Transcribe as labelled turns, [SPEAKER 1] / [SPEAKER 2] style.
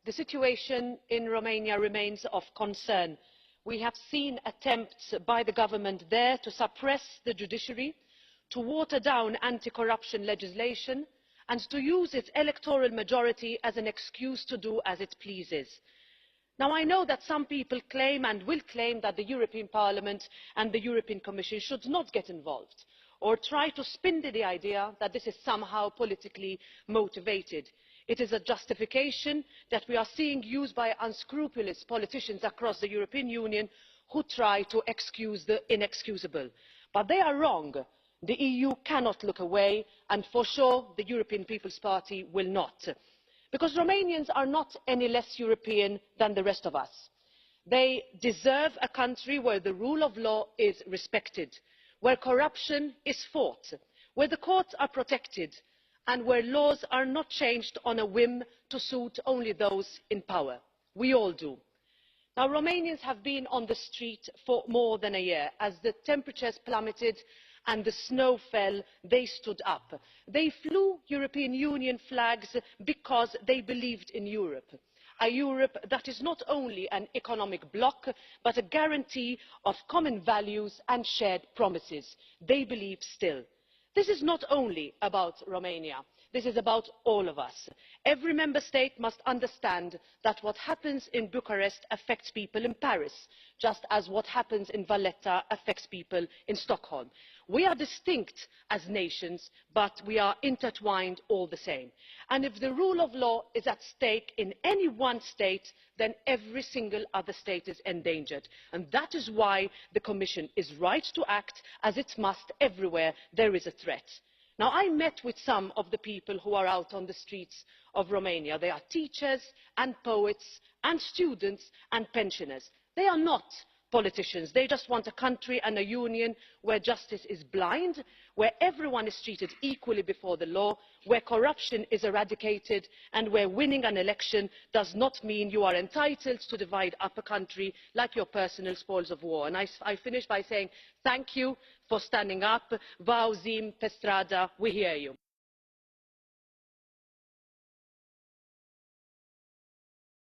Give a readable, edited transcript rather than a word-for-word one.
[SPEAKER 1] the situation in Romania remains of concern. We have seen attempts by the government there to suppress the judiciary, to water down anti-corruption legislation and to use its electoral majority as an excuse to do as it pleases. Now, I know that some people claim and will claim that the European Parliament and the European Commission should not get involved, or try to spin the idea that this is somehow politically motivated. It is a justification that we are seeing used by unscrupulous politicians across the European Union who try to excuse the inexcusable. But they are wrong. The EU cannot look away, and for sure the European People's Party will not. Because Romanians are not any less European than the rest of us. They deserve a country where the rule of law is respected, where corruption is fought, where the courts are protected, and where laws are not changed on a whim to suit only those in power. We all do. Now, Romanians have been on the street for more than a year. As the temperatures plummeted and the snow fell, they stood up. They flew European Union flags because they believed in Europe. A Europe that is not only an economic bloc, but a guarantee of common values and shared promises. They believe still. This is not only about Romania. This is about all of us. Every member state must understand that what happens in Bucharest affects people in Paris, just as what happens in Valletta affects people in Stockholm. We are distinct as nations, but we are intertwined all the same. And if the rule of law is at stake in any one state, then every single other state is endangered. And that is why the Commission is right to act, as it must everywhere there is a threat. Now, I met with some of the people who are out on the streets of Romania. They are teachers and poets and students and pensioners. They are not politicians. They just want a country and a union where justice is blind, where everyone is treated equally before the law, where corruption is eradicated, and where winning an election does not mean you are entitled to divide up a country like your personal spoils of war. And I finish by saying thank you for standing up. Vă auzim pe stradă. We hear you.